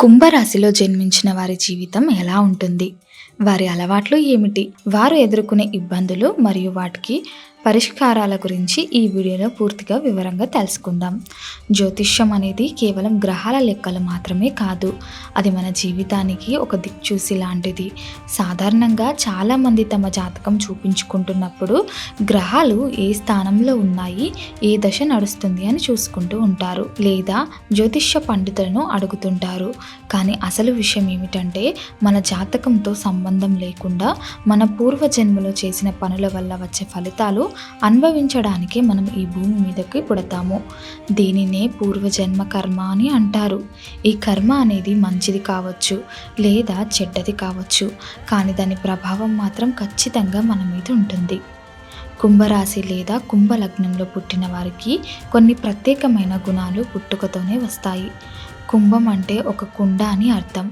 కుంభరాశిలో జన్మించిన వారి జీవితం ఎలా ఉంటుంది? వారి అలవాట్లు ఏమిటి? వారు ఎదుర్కొనే ఇబ్బందులు మరియు వాటికి పరిష్కారాల గురించి ఈ వీడియోలో పూర్తిగా వివరంగా తెలుసుకుందాం. జ్యోతిష్యం అనేది కేవలం గ్రహాల లెక్కలు మాత్రమే కాదు. అది మన జీవితానికి ఒక దిక్చూసి లాంటిది. సాధారణంగా చాలామంది తమ జాతకం చూపించుకుంటున్నప్పుడు గ్రహాలు ఏ స్థానంలో ఉన్నాయి, ఏ దశ నడుస్తుంది అని చూసుకుంటూ ఉంటారు, లేదా జ్యోతిష్య పండితులను అడుగుతుంటారు. కానీ అసలు విషయం ఏమిటంటే, మన జాతకంతో సంబంధం లేకుండా మన పూర్వజన్మలో చేసిన పనుల వల్ల వచ్చే ఫలితాలు అనుభవించడానికే మనం ఈ భూమి మీదకి పుడతాము. దీనినే పూర్వజన్మ కర్మ అని అంటారు. ఈ కర్మ అనేది మంచిది కావచ్చు లేదా చెడ్డది కావచ్చు, కానీ దాని ప్రభావం మాత్రం ఖచ్చితంగా మన మీద ఉంటుంది. కుంభరాశి లేదా కుంభలగ్నంలో పుట్టిన వారికి కొన్ని ప్రత్యేకమైన గుణాలు పుట్టుకతోనే వస్తాయి. కుంభం అంటే ఒక కుండ అని అర్థం.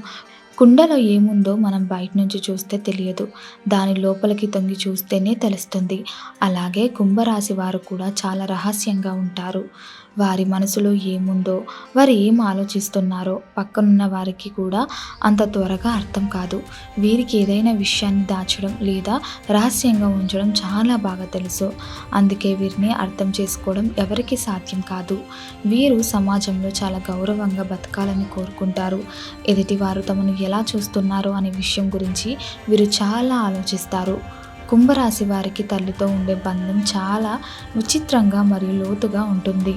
కుండలో ఏముందో మనం బయట నుంచి చూస్తే తెలియదు, దాని లోపలికి తొంగి చూస్తేనే తెలుస్తుంది. అలాగే కుంభరాశి వారు కూడా చాలా రహస్యంగా ఉంటారు. వారి మనసులో ఏముందో, వారు ఏం ఆలోచిస్తున్నారో పక్కనున్న వారికి కూడా అంత త్వరగా అర్థం కాదు. వీరికి ఏదైనా విషయాన్ని దాచడం లేదా రహస్యంగా ఉంచడం చాలా బాగా తెలుసు. అందుకే వీరిని అర్థం చేసుకోవడం ఎవరికీ సాధ్యం కాదు. వీరు సమాజంలో చాలా గౌరవంగా బతకాలని కోరుకుంటారు. ఎదుటివారు తమను ఎలా చూస్తున్నారో అనే విషయం గురించి వీరు చాలా ఆలోచిస్తారు. కుంభరాశి వారికి తల్లితో ఉండే బంధం చాలా విచిత్రంగా మరియు లోతుగా ఉంటుంది.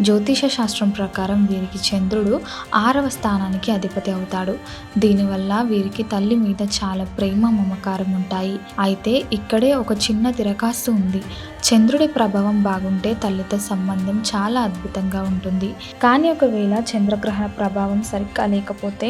జ్యోతిష శాస్త్రం ప్రకారం వీరికి చంద్రుడు 6వ స్థానానికి అధిపతి అవుతాడు. దీనివల్ల వీరికి తల్లి మీద చాలా ప్రేమ, మమకారం ఉంటాయి. అయితే ఇక్కడే ఒక చిన్న తిరకాస్తు ఉంది. చంద్రుడి ప్రభావం బాగుంటే తల్లితో సంబంధం చాలా అద్భుతంగా ఉంటుంది. కానీ ఒకవేళ చంద్రగ్రహణ ప్రభావం సరిగ్గా లేకపోతే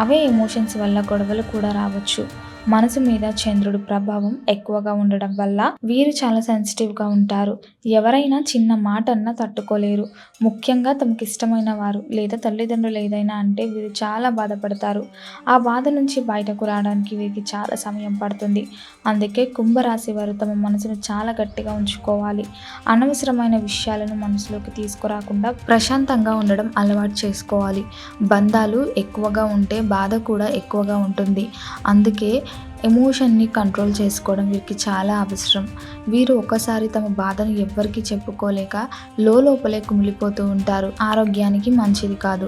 అవే ఎమోషన్స్ వల్ల గొడవలు కూడా రావచ్చు. మనసు మీద చంద్రుడి ప్రభావం ఎక్కువగా ఉండడం వల్ల వీరు చాలా సెన్సిటివ్గా ఉంటారు. ఎవరైనా చిన్న మాట అన్నా తట్టుకోలేరు. ముఖ్యంగా తమకు ఇష్టమైన వారు లేదా తల్లిదండ్రులు ఏదైనా అంటే వీరు చాలా బాధపడతారు. ఆ బాధ నుంచి బయటకు రావడానికి వీరికి చాలా సమయం పడుతుంది. అందుకే కుంభరాశి వారు తమ మనసును చాలా గట్టిగా ఉంచుకోవాలి. అనవసరమైన విషయాలను మనసులోకి తీసుకురాకుండా ప్రశాంతంగా ఉండడం అలవాటు చేసుకోవాలి. బంధాలు ఎక్కువగా ఉంటే బాధ కూడా ఎక్కువగా ఉంటుంది. అందుకే ఎమోషన్ని కంట్రోల్ చేసుకోవడం వీరికి చాలా అవసరం. వీరు ఒకసారి తమ బాధను ఎవ్వరికీ చెప్పుకోలేక లోపలే కుమిలిపోతూ ఉంటారు. ఆరోగ్యానికి మంచిది కాదు.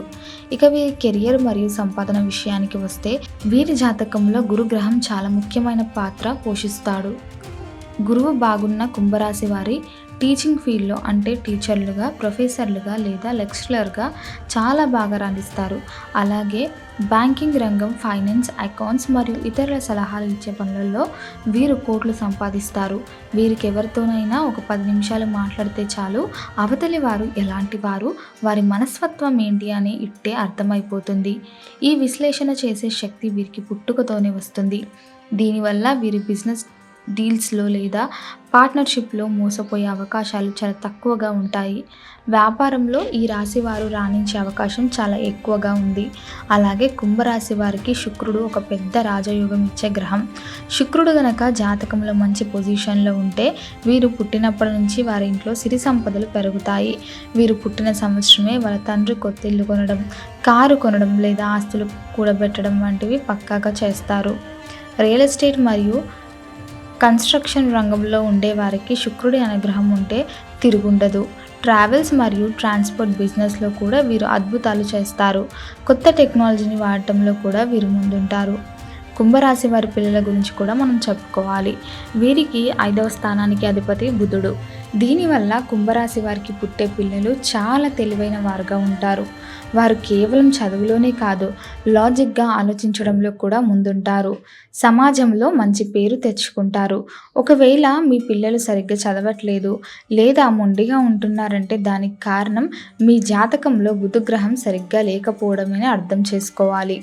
ఇక వీరి కెరియర్ మరియు సంపాదన విషయానికి వస్తే, వీరి జాతకంలో గురుగ్రహం చాలా ముఖ్యమైన పాత్ర పోషిస్తాడు. గురువు బాగున్న కుంభరాశి వారి టీచింగ్ ఫీల్డ్లో అంటే టీచర్లుగా, ప్రొఫెసర్లుగా లేదా లెక్చరర్గా చాలా బాగా రాణిస్తారు. అలాగే బ్యాంకింగ్ రంగం, ఫైనాన్స్, అకౌంట్స్ మరియు ఇతరుల సలహాలు ఇచ్చే పనులలో వీరు కోట్లు సంపాదిస్తారు. వీరికి ఎవరితోనైనా ఒక 10 నిమిషాలు మాట్లాడితే చాలు, అవతలి వారు ఎలాంటి వారు, వారి మనస్తత్వం ఏంటి అని ఇట్టే అర్థమైపోతుంది. ఈ విశ్లేషణ చేసే శక్తి వీరికి పుట్టుకతోనే వస్తుంది. దీనివల్ల వీరి బిజినెస్ డీల్స్లో లేదా పార్ట్నర్షిప్లో మోసపోయే అవకాశాలు చాలా తక్కువగా ఉంటాయి. వ్యాపారంలో ఈ రాశి వారు రాణించే అవకాశం చాలా ఎక్కువగా ఉంది. అలాగే కుంభరాశి వారికి శుక్రుడు ఒక పెద్ద రాజయోగం ఇచ్చే గ్రహం. శుక్రుడు గనక జాతకంలో మంచి పొజిషన్లో ఉంటే వీరు పుట్టినప్పటి నుంచి వారి ఇంట్లో సిరి సంపదలు పెరుగుతాయి. వీరు పుట్టిన సంవత్సరమే వాళ్ళ తండ్రి కొత్త ఇల్లు కొనడం, కారు కొనడం లేదా ఆస్తులు కూడబెట్టడం వంటివి పక్కాగా చేస్తారు. రియల్ ఎస్టేట్ మరియు కన్స్ట్రక్షన్ రంగంలో ఉండే వారికి శుక్రుడి అనుగ్రహం ఉంటే తిరుగుండదు. ట్రావెల్స్ మరియు ట్రాన్స్పోర్ట్ బిజినెస్లో కూడా వీరు అద్భుతాలు చేస్తారు. కొత్త టెక్నాలజీని వాడటంలో కూడా వీరు ముందుంటారు. కుంభరాశి వారి పిల్లల గురించి కూడా మనం చెప్పుకోవాలి. వీరికి 5వ స్థానానికి అధిపతి బుధుడు. దీనివల్ల కుంభరాశి వారికి పుట్టే పిల్లలు చాలా తెలివైన వారుగా ఉంటారు. వారు కేవలం చదువులోనే కాదు, లాజిక్గా ఆలోచించడంలో కూడా ముందుంటారు. సమాజంలో మంచి పేరు తెచ్చుకుంటారు. ఒకవేళ మీ పిల్లలు సరిగ్గా చదవట్లేదు లేదా మొండిగా ఉంటున్నారంటే దానికి కారణం మీ జాతకంలో బుధగ్రహం సరిగ్గా లేకపోవడమని అర్థం చేసుకోవాలి.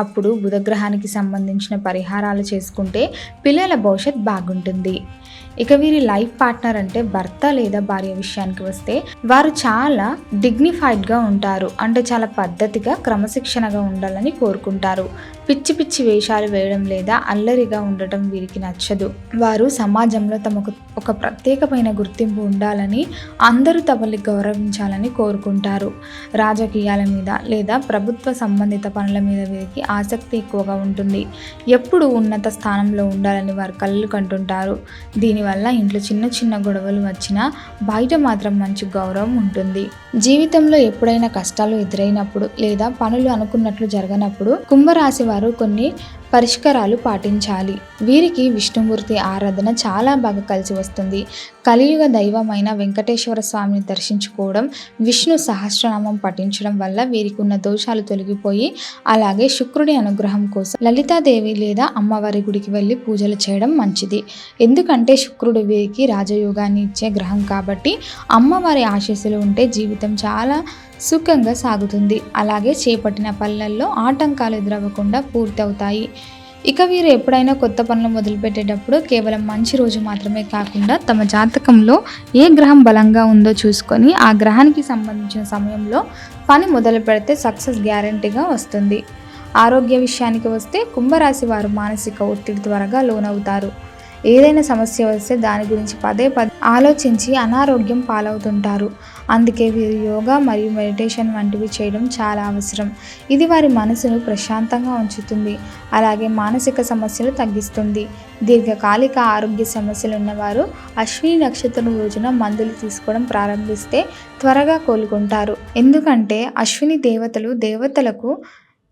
అప్పుడు బుధగ్రహానికి సంబంధించిన పరిహారాలు చేసుకుంటే పిల్లల భవిష్యత్ బాగుంటుంది. ఇక వీరి లైఫ్ పార్ట్నర్ అంటే భర్త లేదా భార్య విషయానికి వస్తే వారు చాలా డిగ్నిఫైడ్గా ఉంటారు. అంటే చాలా పద్ధతిగా క్రమశిక్షణగా ఉండాలని కోరుకుంటారు. పిచ్చి పిచ్చి వేషాలు వేయడం లేదా అల్లరిగా ఉండటం వీరికి నచ్చదు. వారు సమాజంలో తమకు ఒక ప్రత్యేకమైన గుర్తింపు ఉండాలని, అందరూ తమని గౌరవించాలని కోరుకుంటారు. రాజకీయాల మీద లేదా ప్రభుత్వ సంబంధిత పనుల మీద వీరికి ఆసక్తి ఎక్కువగా ఉంటుంది. ఎప్పుడు ఉన్నత స్థానంలో ఉండాలని వారు కలలు కంటుంటారు. దీనివల్ల ఇంట్లో చిన్న చిన్న గొడవలు వచ్చినా బయట మాత్రం మంచి గౌరవం ఉంటుంది. జీవితంలో ఎప్పుడైనా కష్టాలు ఎదురైనప్పుడు లేదా పనులు అనుకున్నట్లు జరగనప్పుడు కుంభరాశి వారు కొన్ని పరిష్కారాలు పాటించాలి. వీరికి విష్ణుమూర్తి ఆరాధన చాలా బాగా కలిసి వస్తుంది. కలియుగ దైవమైన వెంకటేశ్వర స్వామిని దర్శించుకోవడం, విష్ణు సహస్రనామం పఠించడం వల్ల వీరికి ఉన్న దోషాలు తొలగిపోయి, అలాగే శుక్రుడి అనుగ్రహం కోసం లలితాదేవి లేదా అమ్మవారి గుడికి వెళ్ళి పూజలు చేయడం మంచిది. ఎందుకంటే శుక్రుడు వీరికి రాజయోగాన్ని ఇచ్చే గ్రహం కాబట్టి అమ్మవారి ఆశీస్సులు ఉంటే జీవితం చాలా సుఖంగా సాగుతుంది. అలాగే చేపట్టిన పనులలో ఆటంకాలు ఎదురవ్వకుండా పూర్తవుతాయి. ఇక వీరు ఎప్పుడైనా కొత్త పనులు మొదలుపెట్టేటప్పుడు కేవలం మంచి రోజు మాత్రమే కాకుండా తమ జాతకంలో ఏ గ్రహం బలంగా ఉందో చూసుకొని ఆ గ్రహానికి సంబంధించిన సమయంలో పని మొదలు పెడితే సక్సెస్ గ్యారంటీగా వస్తుంది. ఆరోగ్య విషయానికి వస్తే కుంభరాశి వారు మానసిక ఒత్తిడి త్వరగా లోనవుతారు. ఏదైనా సమస్య వస్తే దాని గురించి పదే ఆలోచించి అనారోగ్యం పాలవుతుంటారు. అందుకే వీరు యోగా మరియు మెడిటేషన్ వంటివి చేయడం చాలా అవసరం. ఇది వారి మనసును ప్రశాంతంగా ఉంచుతుంది, అలాగే మానసిక సమస్యలు తగ్గిస్తుంది. దీర్ఘకాలిక ఆరోగ్య సమస్యలు ఉన్నవారు అశ్విని నక్షత్రం రోజున మందులు తీసుకోవడం ప్రారంభిస్తే త్వరగా కోలుకుంటారు. ఎందుకంటే అశ్విని దేవతలకు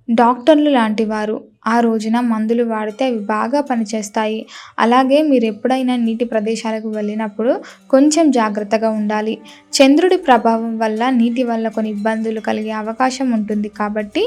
డాక్టర్లు లాంటి వారు. ఆ రోజున మందులు వాడితే అవి బాగా పనిచేస్తాయి. అలాగే మీరు ఎప్పుడైనా నీటి ప్రదేశాలకు వెళ్ళినప్పుడు కొంచెం జాగ్రత్తగా ఉండాలి. చంద్రుడి ప్రభావం వల్ల నీటి వల్ల కొన్ని ఇబ్బందులు కలిగే అవకాశం ఉంటుంది. కాబట్టి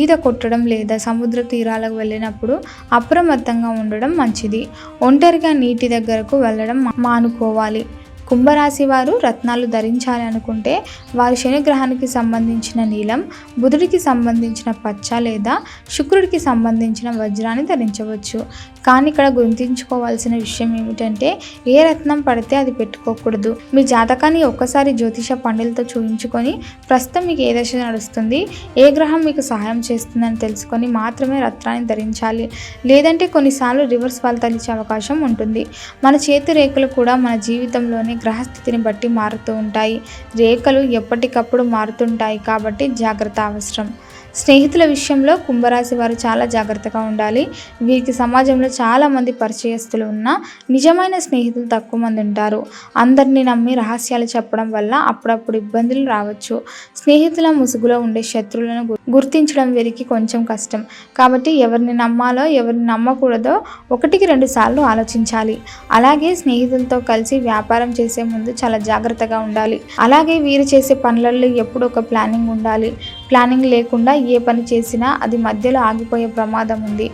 ఈత కొట్టడం లేదా సముద్ర తీరాలకు వెళ్ళినప్పుడు అప్రమత్తంగా ఉండడం మంచిది. ఒంటరిగా నీటి దగ్గరకు వెళ్ళడం మానుకోవాలి. కుంభరాశి వారు రత్నాలు ధరించాలి అనుకుంటే వారు శనిగ్రహానికి సంబంధించిన నీలం, బుధుడికి సంబంధించిన పచ్చ లేదా శుక్రుడికి సంబంధించిన వజ్రాన్ని ధరించవచ్చు. కానీ ఇక్కడ గుర్తుంచుకోవాల్సిన విషయం ఏమిటంటే ఏ రత్నం పడితే అది పెట్టుకోకూడదు. మీ జాతకాన్ని ఒక్కసారి జ్యోతిష పండితులతో చూయించుకొని ప్రస్తుతం మీకు ఏ దశ నడుస్తుంది, ఏ గ్రహం మీకు సహాయం చేస్తుందని తెలుసుకొని మాత్రమే రత్నాన్ని ధరించాలి. లేదంటే కొన్నిసార్లు రివర్స్ ఫలితాలు ఇచ్చే అవకాశం ఉంటుంది. మన చేతి రేఖలు కూడా మన జీవితంలోని గ్రహస్థితిని బట్టి మారుతూ ఉంటాయి. రేఖలు ఎప్పటికప్పుడు మారుతుంటాయి కాబట్టి జాగ్రత్త అవసరం. స్నేహితుల విషయంలో కుంభరాశి వారు చాలా జాగ్రత్తగా ఉండాలి. వీరికి సమాజంలో చాలామంది పరిచయస్తులు ఉన్నా నిజమైన స్నేహితులు తక్కువ మంది ఉంటారు. అందరినీ నమ్మి రహస్యాలు చెప్పడం వల్ల అప్పుడప్పుడు ఇబ్బందులు రావచ్చు. స్నేహితుల ముసుగులో ఉండే శత్రువులను గుర్తించడం వీరికి కొంచెం కష్టం. కాబట్టి ఎవరిని నమ్మాలో ఎవరిని నమ్మకూడదో 1-2 సార్లు ఆలోచించాలి. అలాగే స్నేహితులతో కలిసి వ్యాపారం చేసే ముందు చాలా జాగ్రత్తగా ఉండాలి. అలాగే వీరు చేసే పనులలో ఎప్పుడు ఒక ప్లానింగ్ ఉండాలి. ప్లానింగ్ లేకుండా ఏ పని చేసినా అది మధ్యలో ఆగిపోయే ప్రమాదం ఉంది.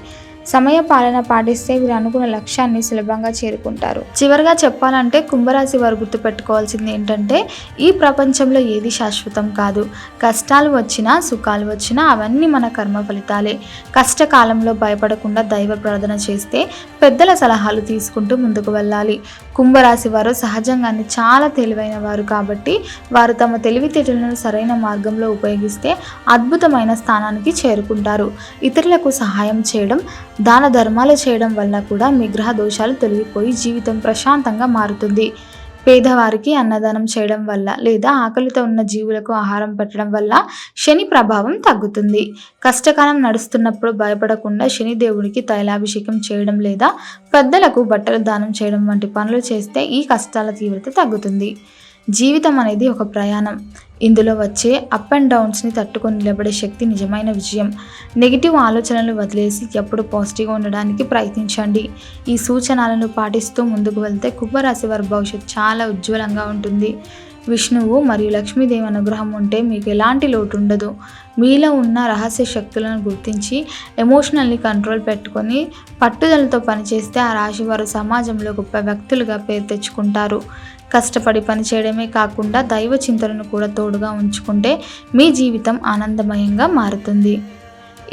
సమయ పాలన పాటిస్తే వీరు అనుకున్న లక్ష్యాన్ని సులభంగా చేరుకుంటారు. చివరిగా చెప్పాలంటే కుంభరాశి వారు గుర్తుపెట్టుకోవాల్సింది ఏంటంటే ఈ ప్రపంచంలో ఏది శాశ్వతం కాదు. కష్టాలు వచ్చినా సుఖాలు వచ్చినా అవన్నీ మన కర్మ ఫలితాలే. కష్టకాలంలో భయపడకుండా దైవ ప్రార్థన చేస్తే, పెద్దల సలహాలు తీసుకుంటూ ముందుకు వెళ్ళాలి. కుంభరాశి వారు సహజంగానే చాలా తెలివైన వారు కాబట్టి వారు తమ తెలివితేటలను సరైన మార్గంలో ఉపయోగిస్తే అద్భుతమైన స్థానానికి చేరుకుంటారు. ఇతరులకు సహాయం చేయడం, దాన ధర్మాలు చేయడం వల్ల కూడా మీ గ్రహ దోషాలు తొలగిపోయి జీవితం ప్రశాంతంగా మారుతుంది. పేదవారికి అన్నదానం చేయడం వల్ల లేదా ఆకలితో ఉన్న జీవులకు ఆహారం పెట్టడం వల్ల శని ప్రభావం తగ్గుతుంది. కష్టకాలం నడుస్తున్నప్పుడు భయపడకుండా శని దేవుడికి తైలాభిషేకం చేయడం లేదా పెద్దలకు బట్టలు దానం చేయడం వంటి పనులు చేస్తే ఈ కష్టాల తీవ్రత తగ్గుతుంది. జీవితం అనేది ఒక ప్రయాణం. ఇందులో వచ్చే అప్ అండ్ డౌన్స్ని తట్టుకొని నిలబడే శక్తి నిజమైన విజయం. నెగిటివ్ ఆలోచనలు వదిలేసి ఎప్పుడు పాజిటివ్గా ఉండడానికి ప్రయత్నించండి. ఈ సూచనలను పాటిస్తూ ముందుకు వెళ్తే కుంభరాశి వారి భవిష్యత్తు చాలా ఉజ్వలంగా ఉంటుంది. విష్ణువు మరియు లక్ష్మీదేవి అనుగ్రహం ఉంటే మీకు ఎలాంటి లోటు ఉండదు. మీలో ఉన్న రహస్య శక్తులను గుర్తించి ఎమోషనల్ని కంట్రోల్ పెట్టుకొని పట్టుదలతో పనిచేస్తే ఆ రాశి వారు సమాజంలో గొప్ప వ్యక్తులుగా పేరు తెచ్చుకుంటారు. కష్టపడి పని చేయడమే కాకుండా దైవ చింతనను కూడా తోడుగా ఉంచుకుంటే మీ జీవితం ఆనందమయంగా మారుతుంది.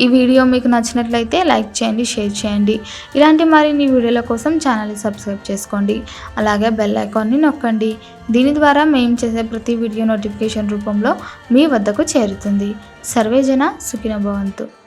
ఈ వీడియో మీకు నచ్చినట్లయితే లైక్ చేయండి, షేర్ చేయండి. ఇలాంటి మరిన్ని వీడియోల కోసం ఛానల్ని సబ్స్క్రైబ్ చేసుకోండి. అలాగే బెల్ ఐకాన్ని నొక్కండి. దీని ద్వారా మేము చేసే ప్రతి వీడియో నోటిఫికేషన్ రూపంలో మీ వద్దకు చేరుతుంది. సర్వే జన సుఖినో భవంతు.